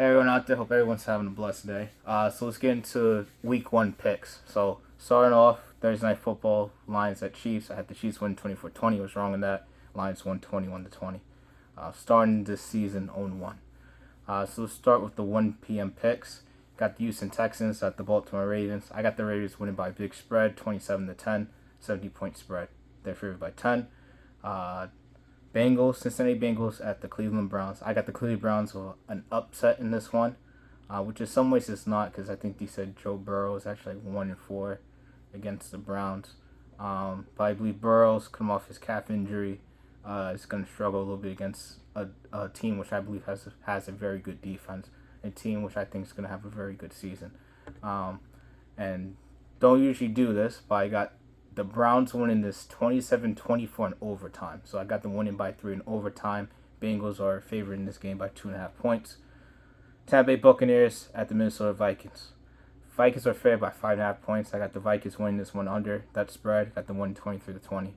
Hey everyone out there, hope everyone's having a blessed day. So let's get into week one picks. So starting off, Thursday night football, Lions at Chiefs. I had the Chiefs win 24-20, I was wrong in that. Lions won 21-20. Starting this season 0-1. So let's start with the 1 p.m. picks. Got the Houston Texans at the Baltimore Ravens. I got the Ravens winning by a big spread, 27-10, 70-point spread. They're favored by 10. Cincinnati Bengals at the Cleveland Browns. I got the Cleveland Browns with an upset in this one, which in some ways it's not because I think they said Joe Burrow is actually like 1-4 against the Browns. But I believe Burrow's come off his calf injury. Is going to struggle a little bit against a team which I believe has a very good defense, a team which I think is going to have a very good season. And don't usually do this, but I got the Browns winning this 27-24 in overtime. So I got them winning by 3 in overtime. Bengals are favored in this game by 2.5 points. Tampa Bay Buccaneers at the Minnesota Vikings. Vikings are favored by 5.5 points. I got the Vikings winning this one under that spread. Got them winning 23-20.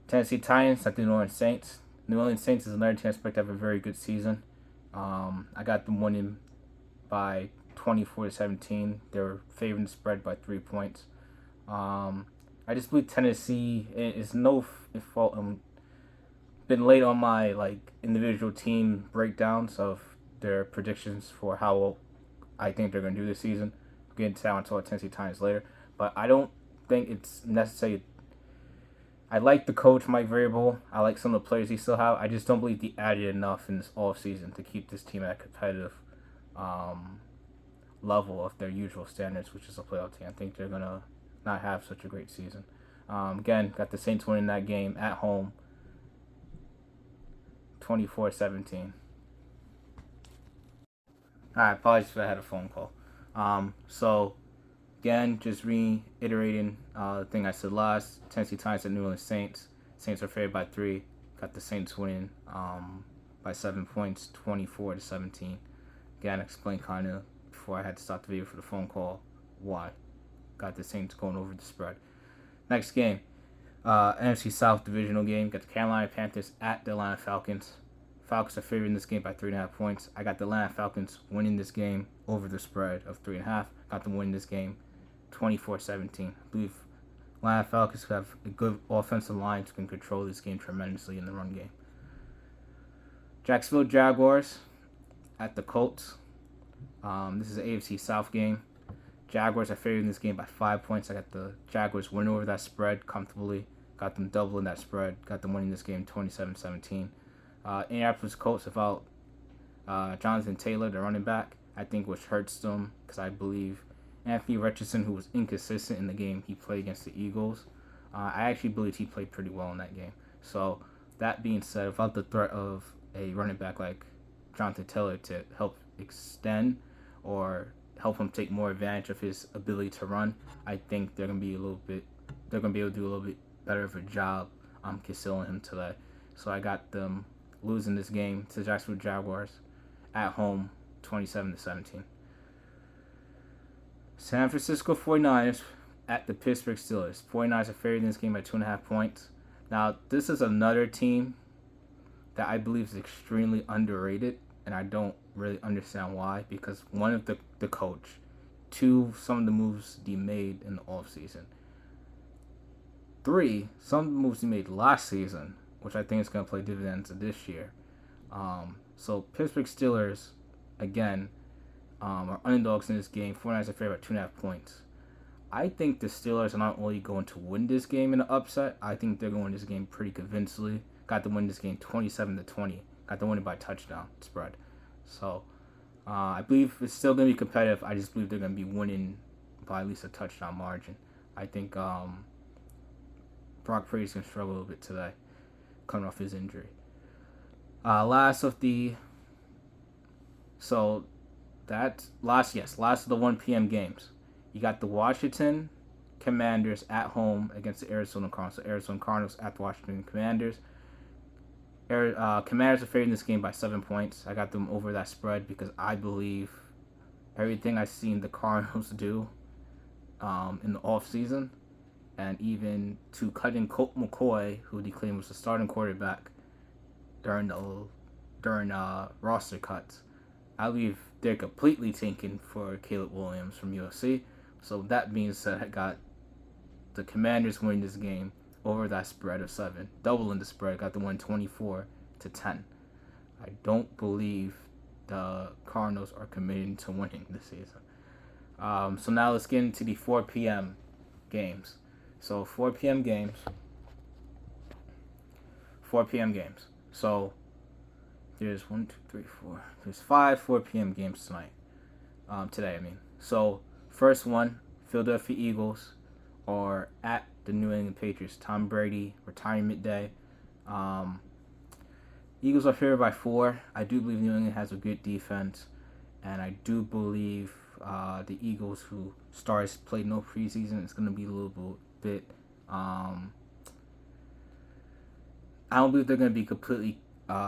Tennessee Titans at the New Orleans Saints. New Orleans Saints is another team I expect to have a very good season. I got them winning by 24-17. They're favoring the spread by 3 points. I just believe Tennessee is no fault. Been late on my individual team breakdowns of their predictions for how I think they're going to do this season. I'll get into that on Tennessee Titans later, but I don't think it's necessary. I like the coach Mike Vrabel. I like some of the players he still have. I just don't believe he added enough in this off season to keep this team at a competitive level of their usual standards, which is a playoff team. I think they're gonna not have such a great season. Again, got the Saints winning that game at home, 24-17. Alright, apologies if I had a phone call. So again, just reiterating the thing I said last. Tennessee Titans at New Orleans Saints. Saints are favored by 3. Got the Saints winning by 7 points, 24-17. Again, explain kind of before I had to stop the video for the phone call why. Got the Saints going over the spread. Next game, NFC South divisional game. Got the Carolina Panthers at the Atlanta Falcons. Falcons are favored in this game by 3.5 points. I got the Atlanta Falcons winning this game over the spread of 3.5. Got them winning this game 24-17. I believe Atlanta Falcons have a good offensive line who can control this game tremendously in the run game. Jacksonville Jaguars at the Colts. This is an AFC South game. Jaguars are favored in this game by 5 points. I got the Jaguars winning over that spread comfortably. Got them doubling that spread. Got them winning this game 27-17. Indianapolis Colts without Jonathan Taylor, the running back, I think which hurts them because I believe Anthony Richardson, who was inconsistent in the game he played against the Eagles, I actually believe he played pretty well in that game. So that being said, without the threat of a running back like Jonathan Taylor to help extend or help him take more advantage of his ability to run, I think they're gonna be able to do a little bit better of a job concealing him today. So I got them losing this game to the Jacksonville Jaguars at home, 27-17. San Francisco 49ers at the Pittsburgh Steelers. 49ers are favored in this game by 2.5 points. Now, this is another team that I believe is extremely underrated, and I don't really understand why, because one of the coach, two, some of the moves he made in the offseason. 3, some of the moves he made last season, which I think is going to play dividends this year. So Pittsburgh Steelers, again, are underdogs in this game. 49ers are favored by 2.5 points. I think the Steelers are not only going to win this game in an upset, I think they're going to win this game pretty convincingly. Got them win this game 27-20. Got them winning by touchdown spread. So I believe it's still going to be competitive. I just believe they're going to be winning by at least a touchdown margin. I think Brock Purdy's going to struggle a little bit today, coming off his injury. Last of the 1 p.m. games. You got the Washington Commanders at home against the Arizona Cardinals. So Arizona Cardinals at the Washington Commanders. Commanders are favored in this game by 7 points. I got them over that spread because I believe everything I've seen the Cardinals do in the offseason, and even to cutting Colt McCoy, who they claimed was the starting quarterback during roster cuts. I believe they're completely tanking for Caleb Williams from USC. So that being said, I got the Commanders winning this game over that spread of 7, doubling the spread. Got the win 24-10. I don't believe the Cardinals are committing to winning this season. So now let's get into the 4 p.m. games. So 4 p.m. games. 4 p.m. games. So there's 1, 2, 3, 4. There's 5 4 p.m. games tonight. Today, I mean. So first one, Philadelphia Eagles are at the New England Patriots. Tom Brady retirement day. Eagles are favored by 4. I do believe New England has a good defense, and I do believe the Eagles, who stars played no preseason, it's going to be a little bit. I don't believe they're going to be completely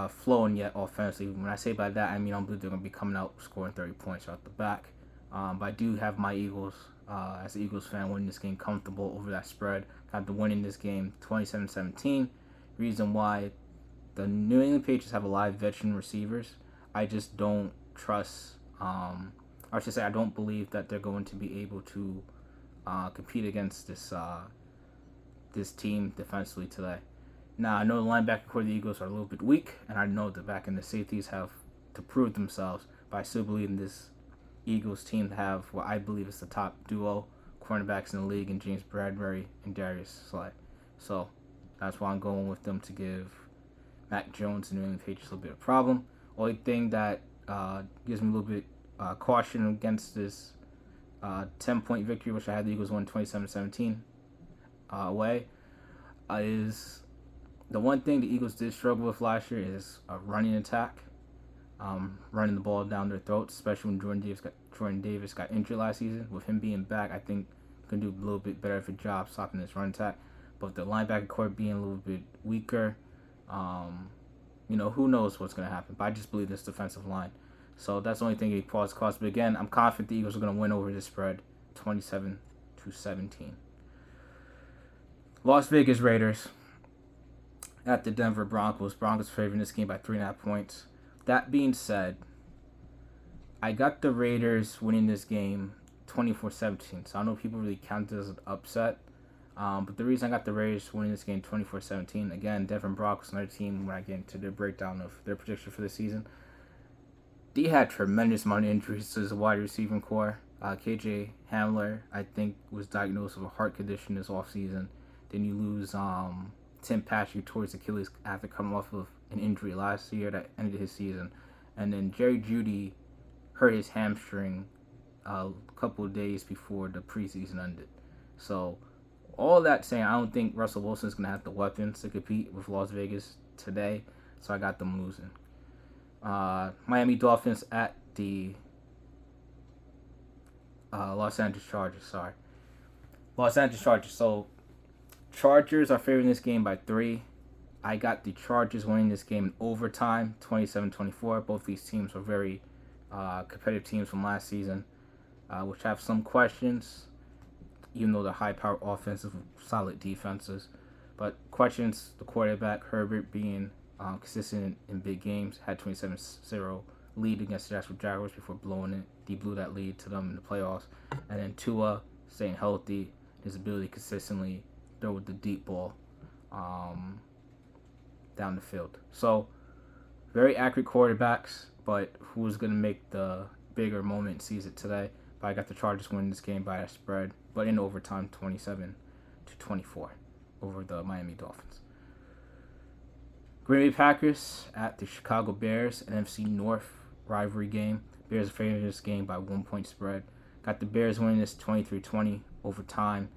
flowing yet offensively. When I say by that, I mean I don't believe they're going to be coming out scoring 30 points out the back. But I do have my Eagles, as an Eagles fan, winning this game comfortable over that spread. Got the win in this game 27-17. Reason why, the New England Patriots have a lot of veteran receivers. I just don't trust, I should say I don't believe that they're going to be able to compete against this team defensively today. Now, I know the linebacker core of the Eagles are a little bit weak, and I know the back end the safeties have to prove themselves, but I still believe in this Eagles team to have what I believe is the top duo cornerbacks in the league in James Bradbury and Darius Slay. So that's why I'm going with them to give Mac Jones and New England Patriots a little bit of problem. Only thing that gives me a little bit caution against this 10-point victory, which I had the Eagles win 27-17 away, is the one thing the Eagles did struggle with last year is a running attack, running the ball down their throats, especially when Jordan Davis got injured last season. With him being back, I think he can do a little bit better of a job stopping this run attack. But with the linebacker core being a little bit weaker, who knows what's going to happen. But I just believe this defensive line. So that's the only thing he paused cost. But again, I'm confident the Eagles are going to win over this spread, 27-17. Las Vegas Raiders at the Denver Broncos. Broncos favoring this game by 3.5 points. That being said, I got the Raiders winning this game 24-17. So I know people really count this as an upset. But the reason I got the Raiders winning this game 24-17, again, Denver Broncos, another team, when I get into their breakdown of their prediction for the season, they had tremendous amount of injuries to the wide receiving core. KJ Hamler, I think, was diagnosed with a heart condition this offseason. Then you lose Tim Patrick towards Achilles after coming off of an injury last year that ended his season. And then Jerry Jeudy hurt his hamstring a couple of days before the preseason ended. So all that saying, I don't think Russell Wilson's going to have the weapons to compete with Las Vegas today. So I got them losing. Miami Dolphins at the Los Angeles Chargers. Los Angeles Chargers. So Chargers are favoring this game by 3. I got the Chargers winning this game in overtime, 27-24. Both these teams were very competitive teams from last season, which have some questions, even though they're high-powered offenses with solid defenses. But questions, the quarterback, Herbert, being consistent in big games, had 27-0 lead against the Jacksonville Jaguars before blowing it. He blew that lead to them in the playoffs. And then Tua staying healthy, his ability to consistently throw with the deep ball down the field. So, very accurate quarterbacks, but who's going to make the bigger moment sees it today. But I got the Chargers winning this game by a spread, but in overtime, 27-24 over the Miami Dolphins. Green Bay Packers at the Chicago Bears, an NFC North rivalry game. Bears are favoring this game by 1 point spread. Got the Bears winning this 23-20 overtime.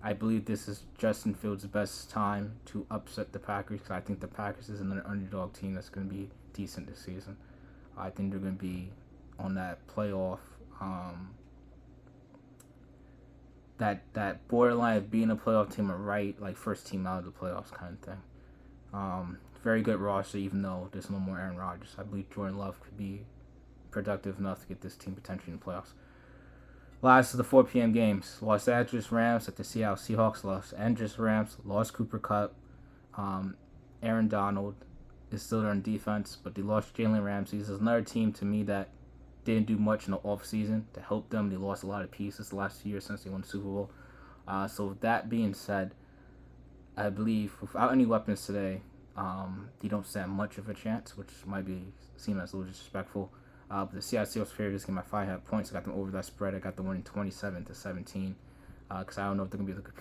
I believe this is Justin Fields' best time to upset the Packers, because I think the Packers is another underdog team that's going to be decent this season. I think they're going to be on that playoff, that borderline of being a playoff team or right, like first team out of the playoffs kind of thing. Very good roster, even though there's no more Aaron Rodgers. I believe Jordan Love could be productive enough to get this team potentially in the playoffs. Last of the 4 p.m. games. Los Angeles Rams at the Seattle Seahawks. Los Angeles Rams lost Cooper Kupp. Aaron Donald is still there on defense, but they lost Jalen Ramsey. This is another team to me that didn't do much in the offseason to help them. They lost a lot of pieces the last 2 years since they won the Super Bowl. So with that being said, I believe without any weapons today, they don't stand much of a chance, which might seem as a little disrespectful. But the Seattle Seahawks favored this game at 5.5 points. I got them over that spread. I got them winning 27-17 because I don't know if they're going to be able to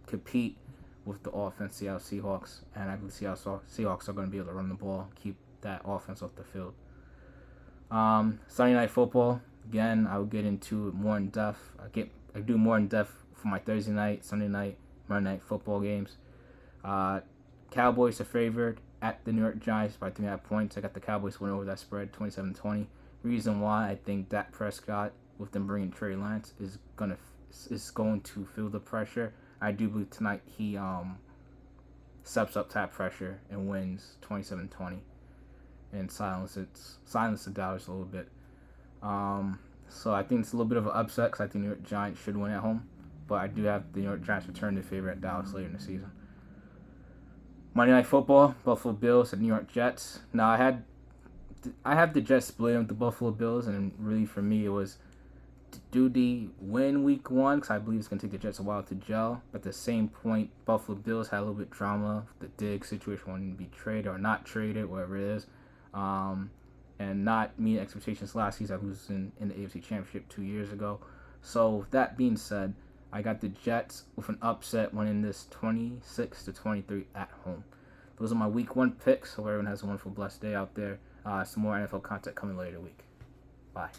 compete with the offense, Seattle Seahawks, and I believe Seattle Seahawks are going to be able to run the ball, keep that offense off the field. Sunday Night Football, again, I will get into it more in depth. I do more in depth for my Thursday night, Sunday night, Monday Night Football games. Cowboys are favored at the New York Giants by 3.5 points. I got the Cowboys winning over that spread, 27-20. Reason why I think Dak Prescott, with them bringing Trey Lance, is going to feel the pressure. I do believe tonight he steps up that pressure and wins 27-20 and silence the doubters a little bit. So I think it's a little bit of an upset because I think the New York Giants should win at home, but I do have the New York Giants return to favor at Dallas later in the season. Monday Night Football, Buffalo Bills at New York Jets. Now I have the Jets splitting with the Buffalo Bills, and really for me it was, do they win week 1? Because I believe it's going to take the Jets a while to gel. But at the same point, Buffalo Bills had a little bit of drama. The Diggs situation, wanting to be traded or not traded, whatever it is. And not meeting expectations last season. I was in the AFC Championship 2 years ago. So with that being said, I got the Jets with an upset winning this 26-23 at home. Those are my week 1 picks. Hope everyone has a wonderful, blessed day out there. Some more NFL content coming later in the week. Bye.